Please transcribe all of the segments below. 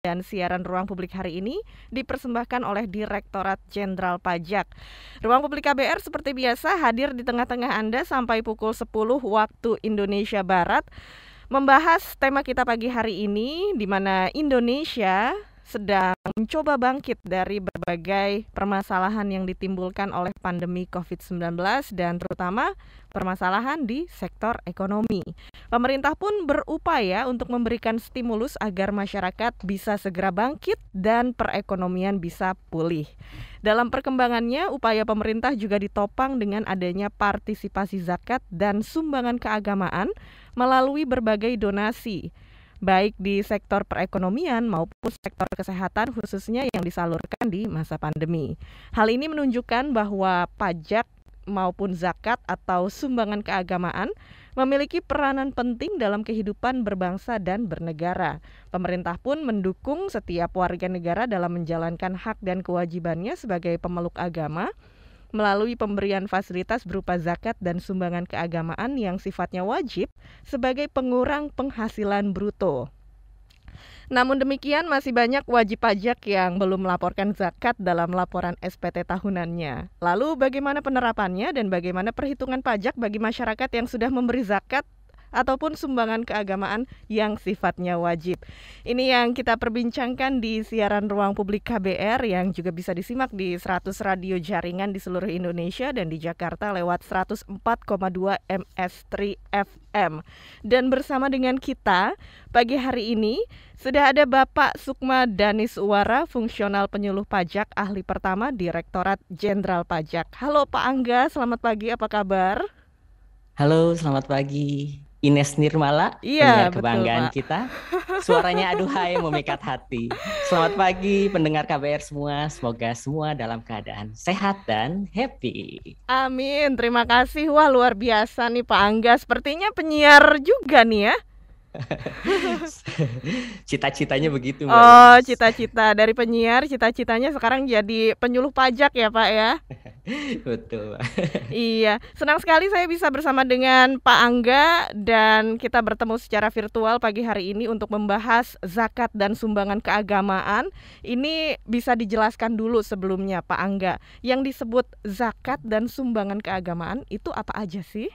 dan siaran Ruang Publik hari ini dipersembahkan oleh Direktorat Jenderal Pajak. Ruang Publik KBR seperti biasa hadir di tengah-tengah Anda sampai pukul 10 waktu Indonesia Barat, membahas tema kita pagi hari ini, di mana Indonesia sedang mencoba bangkit dari berbagai permasalahan yang ditimbulkan oleh pandemi COVID-19 dan terutama permasalahan di sektor ekonomi. Pemerintah pun berupaya untuk memberikan stimulus agar masyarakat bisa segera bangkit dan perekonomian bisa pulih. Dalam perkembangannya, upaya pemerintah juga ditopang dengan adanya partisipasi zakat dan sumbangan keagamaan melalui berbagai donasi, baik di sektor perekonomian maupun sektor kesehatan khususnya yang disalurkan di masa pandemi. Hal ini menunjukkan bahwa pajak maupun zakat atau sumbangan keagamaan memiliki peranan penting dalam kehidupan berbangsa dan bernegara. Pemerintah pun mendukung setiap warga negara dalam menjalankan hak dan kewajibannya sebagai pemeluk agama melalui pemberian fasilitas berupa zakat dan sumbangan keagamaan yang sifatnya wajib sebagai pengurang penghasilan bruto. Namun demikian, masih banyak wajib pajak yang belum melaporkan zakat dalam laporan SPT tahunannya. Lalu bagaimana penerapannya dan bagaimana perhitungan pajak bagi masyarakat yang sudah memberi zakat ataupun sumbangan keagamaan yang sifatnya wajib. Ini yang kita perbincangkan di siaran Ruang Publik KBR yang juga bisa disimak di 100 radio jaringan di seluruh Indonesia dan di Jakarta lewat 104,2 MS3 FM. Dan bersama dengan kita pagi hari ini sudah ada Bapak Sukma Daniswara, fungsional penyuluh pajak, ahli pertama Direktorat Jenderal Pajak. Halo Pak Angga, selamat pagi, apa kabar? Halo, selamat pagi. Ines Nirmala, Iya, penyiar betul kebanggaan Pak. kita. Suaranya aduhai memikat hati. Selamat pagi pendengar KBR semua. Semoga semua dalam keadaan sehat dan happy. Amin, terima kasih. Wah, luar biasa nih Pak Angga. Sepertinya penyiar juga nih ya. Cita-citanya begitu, Mbak Oh, Ines. cita-cita dari penyiar, cita-citanya sekarang jadi penyuluh pajak ya Pak ya. Betul, Mbak. Iya, senang sekali saya bisa bersama dengan Pak Angga dan kita bertemu secara virtual pagi hari ini untuk membahas zakat dan sumbangan keagamaan. Ini bisa dijelaskan dulu sebelumnya Pak Angga, yang disebut zakat dan sumbangan keagamaan itu apa aja sih?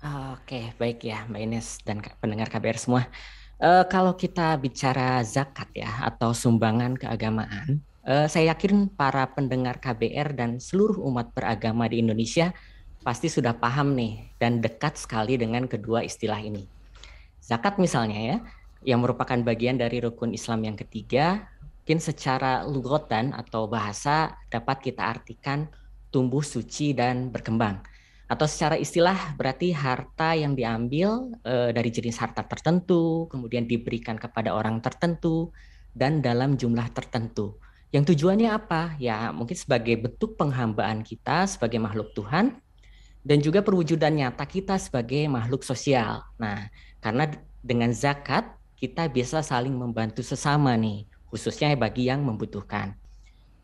Oke, baik ya Mbak Ines dan pendengar KBR semua. Kalau kita bicara zakat ya atau sumbangan keagamaan, saya yakin para pendengar KBR dan seluruh umat beragama di Indonesia pasti sudah paham nih dan dekat sekali dengan kedua istilah ini. Zakat misalnya ya, yang merupakan bagian dari rukun Islam yang ketiga, mungkin secara lugatan atau bahasa dapat kita artikan tumbuh suci dan berkembang. Atau secara istilah berarti harta yang diambil dari jenis harta tertentu, kemudian diberikan kepada orang tertentu, dan dalam jumlah tertentu. Yang tujuannya apa? Ya mungkin sebagai bentuk penghambaan kita sebagai makhluk Tuhan, dan juga perwujudan nyata kita sebagai makhluk sosial. Nah, karena dengan zakat, kita bisa saling membantu sesama nih, khususnya bagi yang membutuhkan.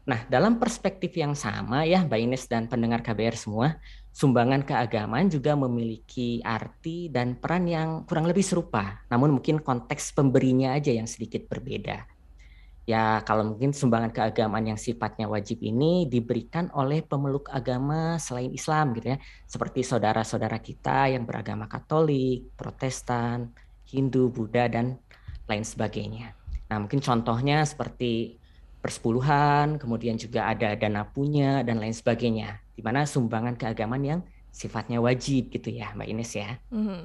Nah, dalam perspektif yang sama ya Mbak Ines dan pendengar KBR semua, sumbangan keagamaan juga memiliki arti dan peran yang kurang lebih serupa, namun mungkin konteks pemberinya aja yang sedikit berbeda. Ya, kalau mungkin sumbangan keagamaan yang sifatnya wajib ini diberikan oleh pemeluk agama selain Islam gitu ya, seperti saudara-saudara kita yang beragama Katolik, Protestan, Hindu, Buddha, dan lain sebagainya. Nah, mungkin contohnya seperti persepuluhan, kemudian juga ada dana punya, dan lain sebagainya, di mana sumbangan keagamaan yang sifatnya wajib gitu ya, Mbak Ines ya. Mhm.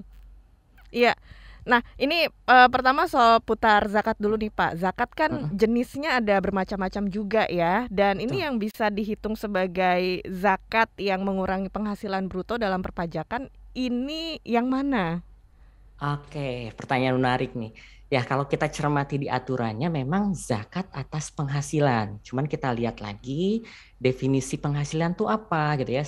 Iya. Nah, ini pertama soal putar zakat dulu nih Pak. Zakat kan Mm-mm, jenisnya ada bermacam-macam juga ya. Dan ini betul. yang bisa dihitung sebagai zakat yang mengurangi penghasilan bruto dalam perpajakan, ini yang mana? Oke, pertanyaan menarik nih. Ya, kalau kita cermati di aturannya memang zakat atas penghasilan. Cuman kita lihat lagi definisi penghasilan tuh apa gitu ya.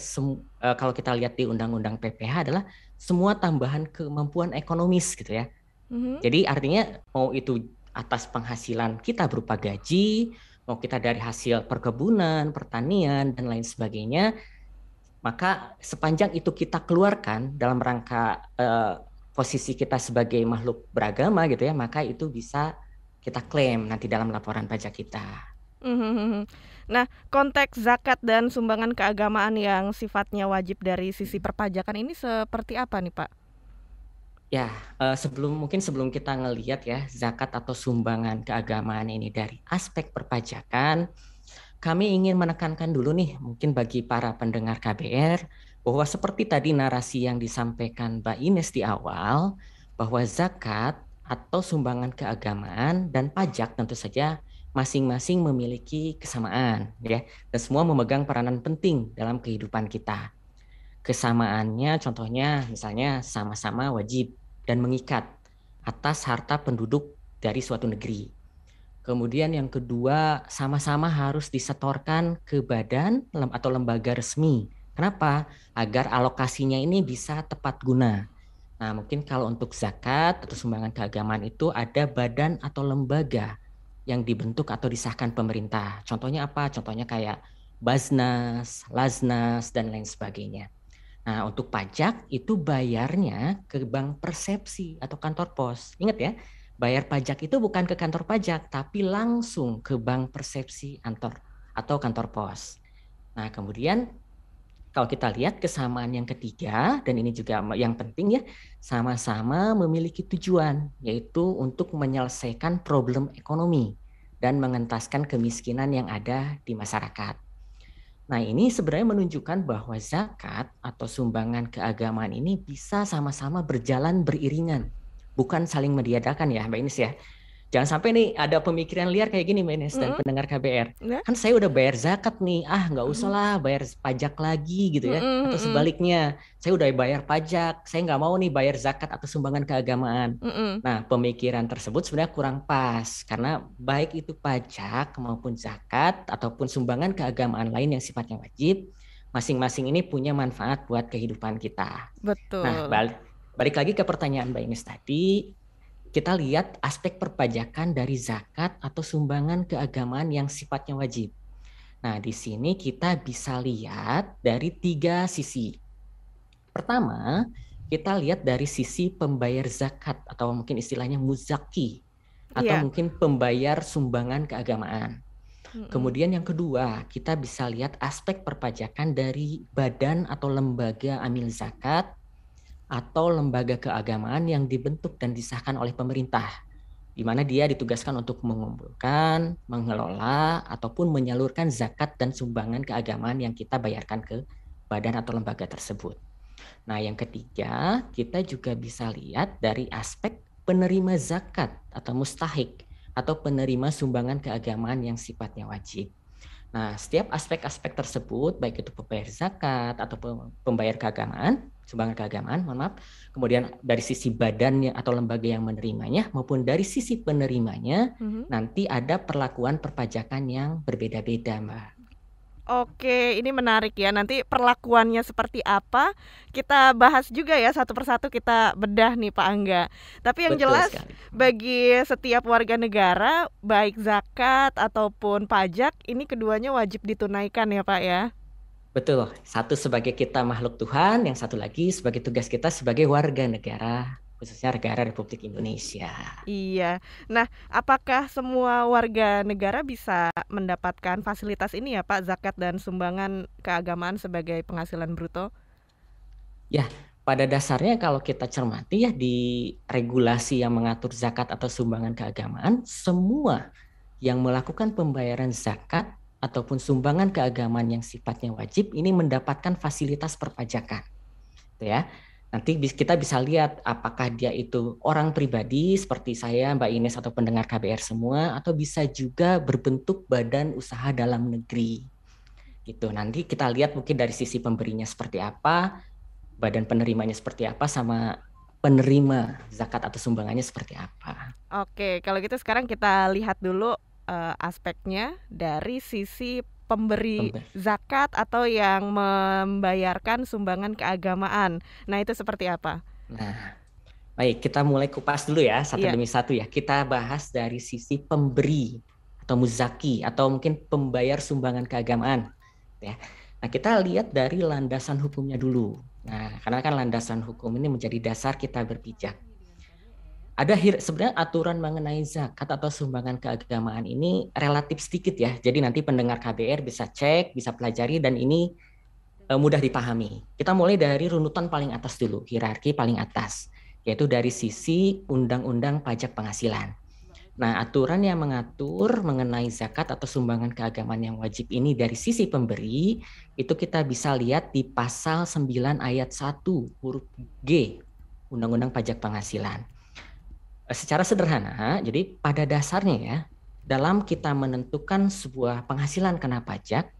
Kalau kita lihat di Undang-Undang PPH adalah semua tambahan kemampuan ekonomis gitu ya. Mhm. Jadi artinya mau itu atas penghasilan kita berupa gaji, mau kita dari hasil perkebunan, pertanian, dan lain sebagainya, maka sepanjang itu kita keluarkan dalam rangka posisi kita sebagai makhluk beragama gitu ya, maka itu bisa kita klaim nanti dalam laporan pajak kita. Mhm. Nah, konteks zakat dan sumbangan keagamaan yang sifatnya wajib dari sisi perpajakan ini seperti apa nih, Pak? Ya, sebelum kita ngelihat ya zakat atau sumbangan keagamaan ini dari aspek perpajakan, kami ingin menekankan dulu nih, mungkin bagi para pendengar KBR, bahwa seperti tadi narasi yang disampaikan Mbak Ines di awal, bahwa zakat atau sumbangan keagamaan dan pajak tentu saja masing-masing memiliki kesamaan, ya, dan semua memegang peranan penting dalam kehidupan kita. Kesamaannya contohnya misalnya sama-sama wajib dan mengikat atas harta penduduk dari suatu negeri. Kemudian yang kedua, sama-sama harus disetorkan ke badan atau lembaga resmi. Kenapa? Agar alokasinya ini bisa tepat guna. Nah, mungkin kalau untuk zakat atau sumbangan keagamaan itu ada badan atau lembaga yang dibentuk atau disahkan pemerintah. Contohnya apa? Contohnya kayak Baznas, Laznas, dan lain sebagainya. Nah, untuk pajak itu bayarnya ke bank persepsi atau kantor pos. Ingat ya, bayar pajak itu bukan ke kantor pajak, tapi langsung ke bank persepsi atau kantor pos. Nah, kemudian kalau kita lihat kesamaan yang ketiga, dan ini juga yang penting ya, sama-sama memiliki tujuan, yaitu untuk menyelesaikan problem ekonomi dan mengentaskan kemiskinan yang ada di masyarakat. Nah, ini sebenarnya menunjukkan bahwa zakat atau sumbangan keagamaan ini bisa sama-sama berjalan beriringan, bukan saling meniadakan ya, Mbak Ines ya. Jangan sampai nih ada pemikiran liar kayak gini, Mbak Ines dan Mhm, pendengar KBR. ya? Kan saya udah bayar zakat nih, nggak usah Mhm. lah bayar pajak lagi gitu ya. Mhm Atau mhm. sebaliknya, saya udah bayar pajak, saya nggak mau nih bayar zakat atau sumbangan keagamaan. Mhm. Nah, pemikiran tersebut sebenarnya kurang pas karena baik itu pajak maupun zakat ataupun sumbangan keagamaan lain yang sifatnya wajib, masing-masing ini punya manfaat buat kehidupan kita. Nah, Betul. balik lagi ke pertanyaan Mbak Ines tadi, kita lihat aspek perpajakan dari zakat atau sumbangan keagamaan yang sifatnya wajib. Nah, di sini kita bisa lihat dari 3 sisi. Pertama, kita lihat dari sisi pembayar zakat atau mungkin istilahnya muzaki atau Iya. mungkin pembayar sumbangan keagamaan. Mhm. Kemudian yang kedua, kita bisa lihat aspek perpajakan dari badan atau lembaga amil zakat atau lembaga keagamaan yang dibentuk dan disahkan oleh pemerintah, di mana dia ditugaskan untuk mengumpulkan, mengelola, ataupun menyalurkan zakat dan sumbangan keagamaan yang kita bayarkan ke badan atau lembaga tersebut. Nah, yang ketiga, kita juga bisa lihat dari aspek penerima zakat atau mustahik atau penerima sumbangan keagamaan yang sifatnya wajib. Nah, setiap aspek-aspek tersebut, baik itu pembayar zakat atau pembayar keagamaan, sumbangan keagamaan, mohon maaf, kemudian dari sisi badannya atau lembaga yang menerimanya, maupun dari sisi penerimanya, Mhm. nanti ada perlakuan perpajakan yang berbeda-beda, Mbak. Oke, ini menarik ya. Nanti perlakuannya seperti apa, kita bahas juga ya satu persatu kita bedah nih Pak Angga. Tapi yang Betul jelas sekali. bagi setiap warga negara, baik zakat ataupun pajak, ini keduanya wajib ditunaikan ya Pak ya. Betul, satu sebagai kita makhluk Tuhan, yang satu lagi sebagai tugas kita sebagai warga negara, khususnya negara Republik Indonesia. Iya. Nah, apakah semua warga negara bisa mendapatkan fasilitas ini ya Pak, zakat dan sumbangan keagamaan sebagai penghasilan bruto? Ya, pada dasarnya kalau kita cermati ya di regulasi yang mengatur zakat atau sumbangan keagamaan, semua yang melakukan pembayaran zakat ataupun sumbangan keagamaan yang sifatnya wajib ini mendapatkan fasilitas perpajakan, gitu ya. Nanti kita bisa lihat apakah dia itu orang pribadi seperti saya, Mbak Ines atau pendengar KBR semua, atau bisa juga berbentuk badan usaha dalam negeri. Gitu. Nanti kita lihat mungkin dari sisi pemberinya seperti apa, badan penerimanya seperti apa, sama penerima zakat atau sumbangannya seperti apa. Oke, kalau gitu sekarang kita lihat dulu, aspeknya dari sisi pemberi zakat atau yang membayarkan sumbangan keagamaan. Nah, itu seperti apa? Nah, baik, kita mulai kupas dulu ya, satu Iya. demi satu ya. Kita bahas dari sisi pemberi atau muzaki atau mungkin pembayar sumbangan keagamaan, ya. Nah, kita lihat dari landasan hukumnya dulu. Nah, karena kan landasan hukum ini menjadi dasar kita berpijak. sebenarnya aturan mengenai zakat atau sumbangan keagamaan ini relatif sedikit ya. Jadi nanti pendengar KBR bisa cek, bisa pelajari, dan ini mudah dipahami. Kita mulai dari runutan paling atas dulu, hierarki paling atas, yaitu dari sisi Undang-Undang Pajak Penghasilan. Nah, aturan yang mengatur mengenai zakat atau sumbangan keagamaan yang wajib ini dari sisi pemberi, itu kita bisa lihat di pasal 9 ayat 1 huruf G, Undang-Undang Pajak Penghasilan. Secara sederhana, jadi pada dasarnya ya, dalam kita menentukan sebuah penghasilan kena pajak,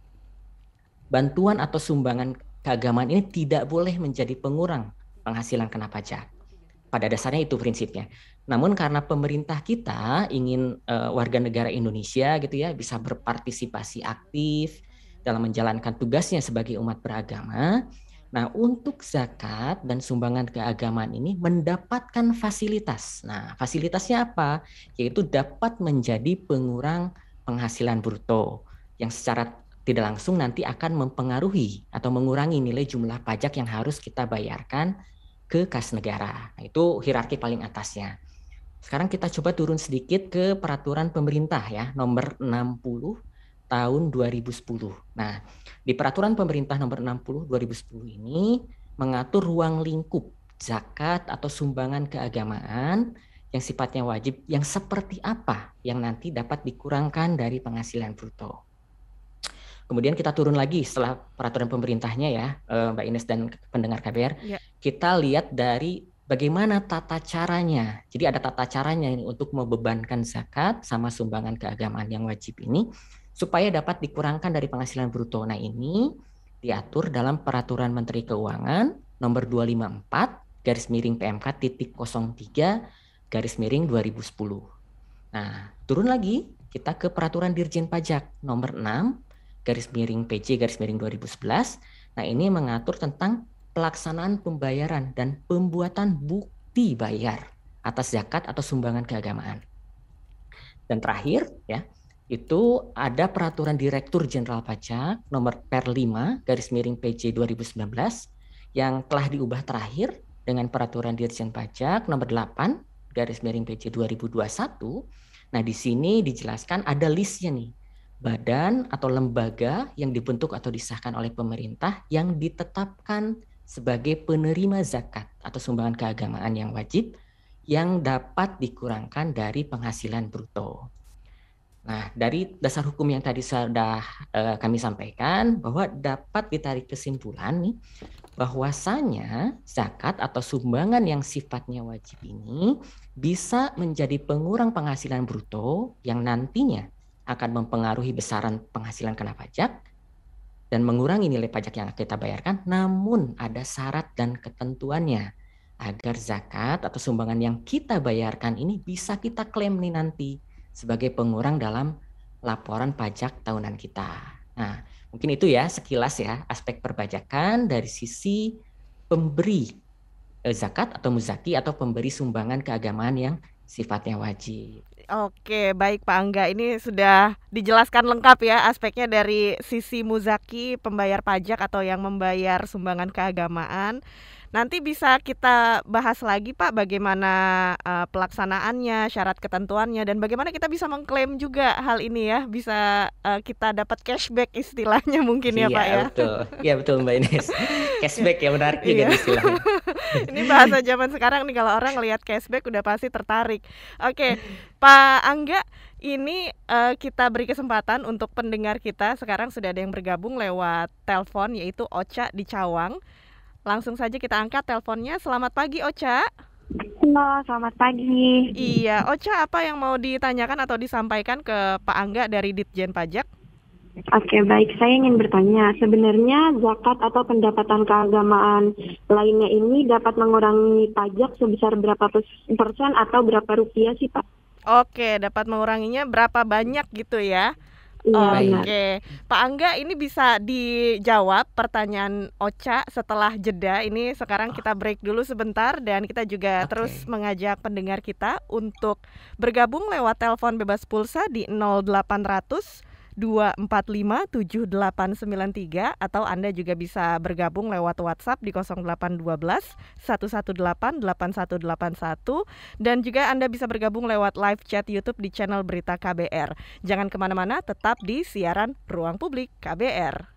bantuan atau sumbangan keagamaan ini tidak boleh menjadi pengurang penghasilan kena pajak. Pada dasarnya itu prinsipnya. Namun karena pemerintah kita ingin warga negara Indonesia gitu ya bisa berpartisipasi aktif dalam menjalankan tugasnya sebagai umat beragama. Nah, untuk zakat dan sumbangan keagamaan ini mendapatkan fasilitas. Nah, fasilitasnya apa? Yaitu dapat menjadi pengurang penghasilan bruto yang secara tidak langsung nanti akan mempengaruhi atau mengurangi nilai jumlah pajak yang harus kita bayarkan ke kas negara. Nah, itu hierarki paling atasnya. Sekarang kita coba turun sedikit ke peraturan pemerintah ya, nomor 60 tahun 2010. Nah, di peraturan pemerintah nomor 60 2010 ini mengatur ruang lingkup zakat atau sumbangan keagamaan yang sifatnya wajib yang seperti apa yang nanti dapat dikurangkan dari penghasilan bruto. Kemudian kita turun lagi setelah peraturan pemerintahnya ya, Mbak Ines dan pendengar KBR, kita lihat dari bagaimana tata caranya. Jadi ada tata caranya ini untuk membebankan zakat sama sumbangan keagamaan yang wajib ini supaya dapat dikurangkan dari penghasilan bruto. Nah, ini diatur dalam Peraturan Menteri Keuangan nomor 254 garis miring PMK titik 03 garis miring 2010. Nah, turun lagi kita ke Peraturan Dirjen Pajak nomor 6 garis miring PJ garis miring 2011. Nah, ini mengatur tentang pelaksanaan pembayaran dan pembuatan bukti bayar atas zakat atau sumbangan keagamaan. Dan terakhir ya, itu ada Peraturan Direktur Jenderal Pajak nomor Per 5 garis miring PJ 2019 yang telah diubah terakhir dengan Peraturan Dirjen Pajak nomor 8 garis miring PJ 2021. Nah, di sini dijelaskan ada listnya nih. Badan atau lembaga yang dibentuk atau disahkan oleh pemerintah yang ditetapkan sebagai penerima zakat atau sumbangan keagamaan yang wajib yang dapat dikurangkan dari penghasilan bruto. Nah, dari dasar hukum yang tadi sudah kami sampaikan bahwa dapat ditarik kesimpulan nih bahwasanya zakat atau sumbangan yang sifatnya wajib ini bisa menjadi pengurang penghasilan bruto yang nantinya akan mempengaruhi besaran penghasilan kena pajak dan mengurangi nilai pajak yang kita bayarkan, namun ada syarat dan ketentuannya agar zakat atau sumbangan yang kita bayarkan ini bisa kita klaim nih nanti sebagai pengurang dalam laporan pajak tahunan kita. Nah, mungkin itu ya sekilas ya aspek perpajakan dari sisi pemberi zakat atau muzaki atau pemberi sumbangan keagamaan yang sifatnya wajib. Oke, baik Pak Angga, ini sudah dijelaskan lengkap ya aspeknya dari sisi muzaki, pembayar pajak atau yang membayar sumbangan keagamaan. Nanti bisa kita bahas lagi Pak bagaimana pelaksanaannya, syarat ketentuannya, dan bagaimana kita bisa mengklaim juga hal ini ya, bisa kita dapat cashback istilahnya mungkin ya Pak ya. Betul. Iya betul Mbak Ines. Cashback ya, menarik juga istilahnya. Ini bahasa zaman sekarang nih, kalau orang lihat cashback udah pasti tertarik. Oke, Pak Angga, ini kita beri kesempatan untuk pendengar kita. Sekarang sudah ada yang bergabung lewat telepon, yaitu Ocha di Cawang. Langsung saja kita angkat teleponnya. Selamat pagi Ocha. Halo, selamat pagi. Iya, Ocha, apa yang mau ditanyakan atau disampaikan ke Pak Angga dari Ditjen Pajak? Oke, baik. Saya ingin bertanya, sebenarnya zakat atau pendapatan keagamaan lainnya ini dapat mengurangi pajak sebesar berapa persen atau berapa rupiah sih, Pak? Oke, dapat menguranginya berapa banyak gitu ya? Iya, Oke, Pak Angga, ini bisa dijawab pertanyaan Ocha setelah jeda. Ini sekarang kita break dulu sebentar dan kita juga terus mengajak pendengar kita untuk bergabung lewat telepon bebas pulsa di 0800 2457893 atau Anda juga bisa bergabung lewat WhatsApp di 0812 118 8181 dan juga Anda bisa bergabung lewat live chat YouTube di channel Berita KBR. Jangan kemana-mana, tetap di siaran Ruang Publik KBR.